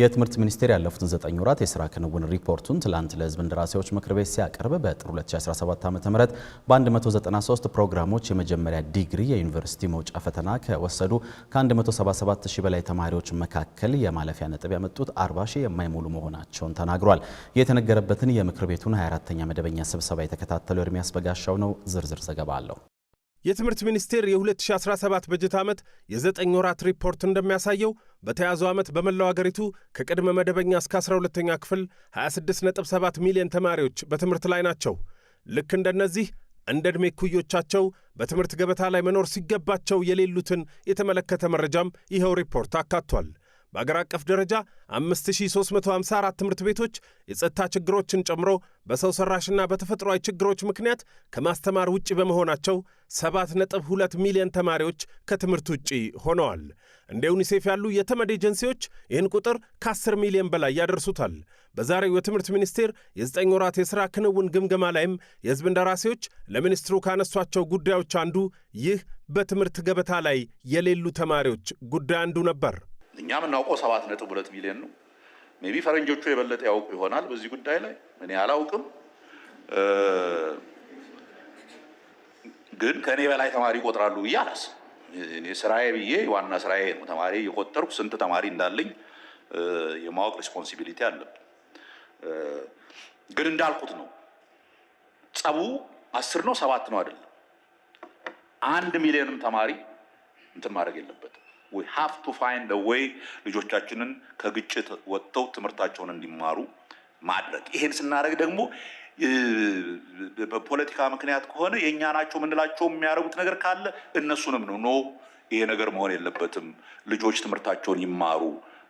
የትምህርት ሚኒስቴር ያለፉትን 9 ወራት የሥራ ክንውን ሪፖርቱን ትላንት ለሕዝብ እንደራሴዎች ምክር ቤት ሲያቀርብ በጥር 2017 ዓ.ም በ193 ፕሮግራሞች የመጀመሪያ ዲግሪ የዩኒቨርሲቲ መውጫ ፈተና ከወሰዱ ከ177,000 በላይ ተማሪዎች መካከል የማለፊያ ነጥብ ያመጡት 40,000 የማይሞሉ መሆናቸውን ተናግሯል። የተነገረበትን የምክር ቤቱን 24ኛ መደበኛ ስብሰባ የተከታተለው ኤርሚያስ በጋሻው ነው። ዝርዝር ዘገባ አለው። የትምህርት ሚኒስቴር የ2017 በጀት ዓመት የ9 ወራት ሪፖርት እንደሚያሳየው በተያዘው ዓመት በመላው አገሪቱ ከቅድመ መደበኛ እስከ 12ኛ ክፍል 26.7 ሚሊዮን ተማሪዎች በትምህርት ላይ ናቸው። ልክ እንደነዚህ እንደ ዕድሜ እኩዮቻቸው በትምህርት ገበታ ላይ መኖር ሲገባቸው የሌሉትን የተመለከተ መረጃም ይኸው ሪፖርት አካቷል። በአገር አቀፍ ደረጃ 5354 ትምህርት ቤቶች የጸጥታ ችግሮችን ጨምሮ በሰው ሰራሽና በተፈጥሯዊ ችግሮች ምክንያት ከማስተማር ውጪ በመሆናቸው 7.2 ሚሊዮን ተማሪዎች ከትምህርት ውጪ ሆነዋል። እንደ ዩኒሴፍ ያሉ የተመድ ኤጀንሲዎች ይህን ቁጥር ከ10 ሚሊዮን በላይ ያደርሱታል። በዛሬው የትምህርት ሚኒስቴር የ9 ወራት የሥራ ክንውን ግምገማ ላይም የሕዝብ እንደራሴዎች ለሚኒስትሩ ካነሷቸው ጉዳዮች አንዱ ይህ በትምህርት ገበታ ላይ የሌሉ ተማሪዎች ጉዳይ አንዱ ነበር። እኛ የምናውቀው 7.2 ሚሊዮን ነው። ሜቢ ፈረንጆቹ የበለጠ ያውቁ ይሆናል በዚህ ጉዳይ ላይ እኔ አላውቅም። ግን ከኔ በላይ ተማሪ ይቆጥራሉ ብዬ አላስብም። እኔ ስራዬ ብዬ ዋና ስራዬ ነው ተማሪ እየቆጠርኩ ስንት ተማሪ እንዳለኝ የማወቅ ሪስፖንሲቢሊቲ አለብኝ። ግን እንዳልኩት ነው ጸቡ 10 ነው 7 ነው አይደለም። 1 ሚሊዮንም ተማሪ እንትን ማድረግ የለበትም። we have to find a way ልጆቻችንን ከግጭት ወጥተው ትምህርታቸውን እንዲማሩ ማድረግ። ይሄን ስናደርግ ደግሞ በፖለቲካ ምክንያት ከሆነ የኛ ናቸው ምንላቸው የሚያረጉት ነገር ካለ እነሱንም ነው ይሄ ነገር መሆን የለበትም ልጆች ትምህርታቸውን ይማሩ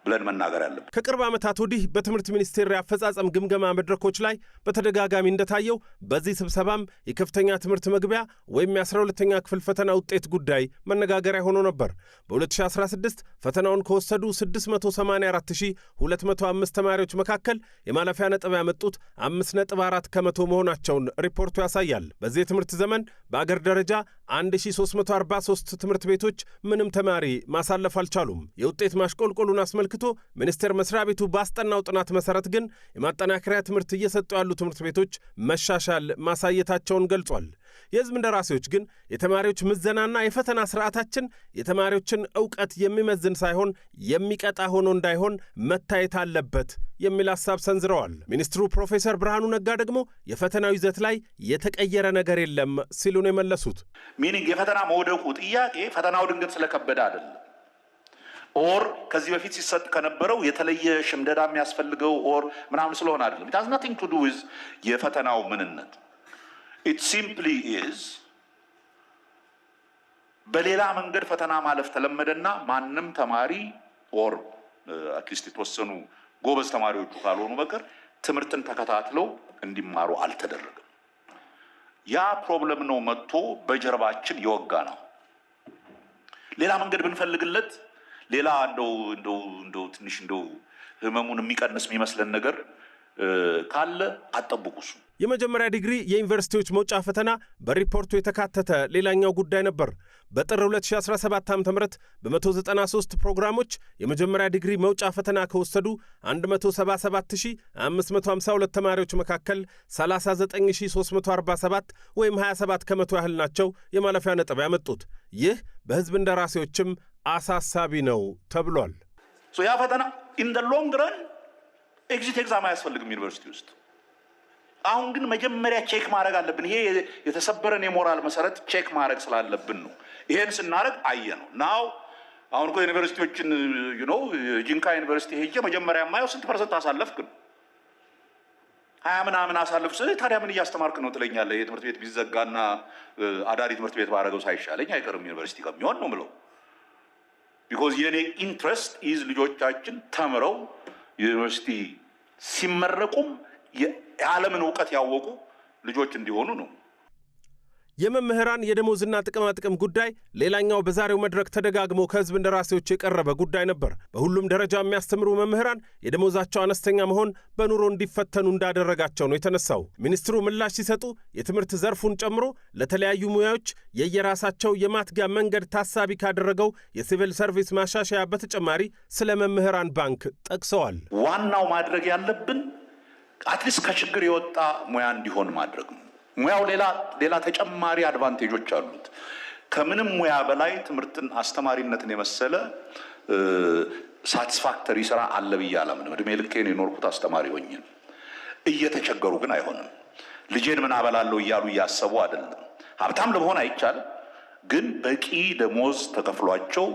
ብለን መናገር ያለብን። ከቅርብ ዓመታት ወዲህ በትምህርት ሚኒስቴር የአፈጻጸም ግምገማ መድረኮች ላይ በተደጋጋሚ እንደታየው በዚህ ስብሰባም የከፍተኛ ትምህርት መግቢያ ወይም የ12ኛ ክፍል ፈተና ውጤት ጉዳይ መነጋገሪያ ሆኖ ነበር። በ2016 ፈተናውን ከወሰዱ 684,205 ተማሪዎች መካከል የማለፊያ ነጥብ ያመጡት 5.4 ከመቶ መሆናቸውን ሪፖርቱ ያሳያል። በዚህ የትምህርት ዘመን በአገር ደረጃ 1343 ትምህርት ቤቶች ምንም ተማሪ ማሳለፍ አልቻሉም። የውጤት ማሽቆልቆሉን አስመልክቶ ሚኒስቴር መስሪያ ቤቱ ባስጠናው ጥናት መሰረት ግን የማጠናከሪያ ትምህርት እየሰጡ ያሉ ትምህርት ቤቶች መሻሻል ማሳየታቸውን ገልጿል። የሕዝብ እንደራሴዎች ግን የተማሪዎች ምዘናና የፈተና ስርዓታችን የተማሪዎችን ዕውቀት የሚመዝን ሳይሆን የሚቀጣ ሆኖ እንዳይሆን መታየት አለበት የሚል ሐሳብ ሰንዝረዋል። ሚኒስትሩ ፕሮፌሰር ብርሃኑ ነጋ ደግሞ የፈተናው ይዘት ላይ የተቀየረ ነገር የለም ሲሉ ነው የመለሱት። ሚኒንግ የፈተና መውደቁ ጥያቄ ፈተናው ድንገት ስለከበደ አይደለም ኦር ከዚህ በፊት ሲሰጥ ከነበረው የተለየ ሽምደዳ የሚያስፈልገው ኦር ምናምን ስለሆነ አይደለም። it has nothing to do with የፈተናው ምንነት. it simply is በሌላ መንገድ ፈተና ማለፍ ተለመደና ማንም ተማሪ ኦር አትሊስት የተወሰኑ ጎበዝ ተማሪዎቹ ካልሆኑ በቀር ትምህርትን ተከታትለው እንዲማሩ አልተደረገም። ያ ፕሮብለም ነው መጥቶ በጀርባችን የወጋ ነው። ሌላ መንገድ ብንፈልግለት ሌላ እንደው ትንሽ ህመሙን የሚቀንስ የሚመስለን ነገር ካለ አጠብቁሱ። የመጀመሪያ ዲግሪ የዩኒቨርሲቲዎች መውጫ ፈተና በሪፖርቱ የተካተተ ሌላኛው ጉዳይ ነበር። በጥር 2017 ዓ.ም በ193 ፕሮግራሞች የመጀመሪያ ዲግሪ መውጫ ፈተና ከወሰዱ 177,552 ተማሪዎች መካከል 39,347 ወይም 27 ከመቶ ያህል ናቸው የማለፊያ ነጥብ ያመጡት። ይህ በሕዝብ እንደራሴዎችም አሳሳቢ ነው ተብሏል። ያ ፈተና ኢን ዘ ሎንግ ረን ኤግዚት ኤግዛም አያስፈልግም ዩኒቨርሲቲ ውስጥ። አሁን ግን መጀመሪያ ቼክ ማድረግ አለብን። ይሄ የተሰበረን የሞራል መሰረት ቼክ ማድረግ ስላለብን ነው። ይሄን ስናደርግ አየ ነው ናው አሁን እኮ ዩኒቨርሲቲዎችን ጂንካ ዩኒቨርሲቲ ሄጄ መጀመሪያ የማየው ስንት ፐርሰንት አሳለፍክ ነው 20 ምናምን አሳለፍ ስለ ታዲያ ምን እያስተማርክ ነው ትለኛለህ። የትምህርት ቤት ቢዘጋና አዳሪ ትምህርት ቤት ባረገው ሳይሻለኝ አይቀርም ዩኒቨርሲቲ ከሚሆን ነው ብለው because የኔ ኢንትረስት ኢዝ ልጆቻችን ተምረው ዩኒቨርሲቲ ሲመረቁም የዓለምን ዕውቀት ያወቁ ልጆች እንዲሆኑ ነው። የመምህራን የደሞዝና ጥቅማጥቅም ጉዳይ ሌላኛው በዛሬው መድረክ ተደጋግሞ ከህዝብ እንደራሴዎች የቀረበ ጉዳይ ነበር። በሁሉም ደረጃ የሚያስተምሩ መምህራን የደሞዛቸው አነስተኛ መሆን በኑሮ እንዲፈተኑ እንዳደረጋቸው ነው የተነሳው። ሚኒስትሩ ምላሽ ሲሰጡ የትምህርት ዘርፉን ጨምሮ ለተለያዩ ሙያዎች የየራሳቸው የማትጊያ መንገድ ታሳቢ ካደረገው የሲቪል ሰርቪስ ማሻሻያ በተጨማሪ ስለ መምህራን ባንክ ጠቅሰዋል። ዋናው ማድረግ ያለብን አትሊስት ከችግር የወጣ ሙያ እንዲሆን ማድረግ ነው። ሙያው ሌላ ተጨማሪ አድቫንቴጆች አሉት። ከምንም ሙያ በላይ ትምህርትን አስተማሪነትን የመሰለ ሳቲስፋክተሪ ስራ አለ ብዬ አላምንም። እድሜ ልኬን የኖርኩት አስተማሪ ሆኜ እየተቸገሩ ግን አይሆንም። ልጄን ምን አበላለሁ እያሉ እያሰቡ አይደለም። ሀብታም ለመሆን አይቻልም፣ ግን በቂ ደሞዝ ተከፍሏቸው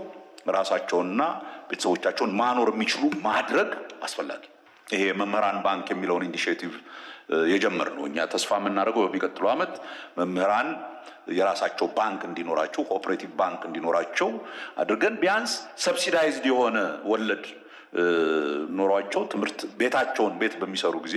ራሳቸውንና ቤተሰቦቻቸውን ማኖር የሚችሉ ማድረግ አስፈላጊ። ይሄ መምህራን ባንክ የሚለውን ኢኒሼቲቭ የጀመርነው እኛ ተስፋ የምናደርገው በሚቀጥለው ዓመት መምህራን የራሳቸው ባንክ እንዲኖራቸው ኮኦፐሬቲቭ ባንክ እንዲኖራቸው አድርገን ቢያንስ ሰብሲዳይዝድ የሆነ ወለድ ኖሯቸው ትምህርት ቤት በሚሰሩ ጊዜ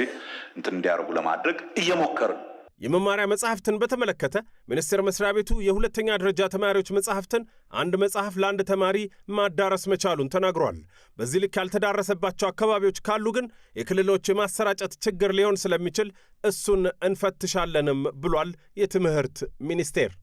እንትን እንዲያደርጉ ለማድረግ እየሞከርን። የመማሪያ መጽሐፍትን በተመለከተ ሚኒስቴር መስሪያ ቤቱ የሁለተኛ ደረጃ ተማሪዎች መጽሐፍትን አንድ መጽሐፍ ለአንድ ተማሪ ማዳረስ መቻሉን ተናግሯል። በዚህ ልክ ያልተዳረሰባቸው አካባቢዎች ካሉ ግን የክልሎች የማሰራጨት ችግር ሊሆን ስለሚችል እሱን እንፈትሻለንም ብሏል የትምህርት ሚኒስቴር።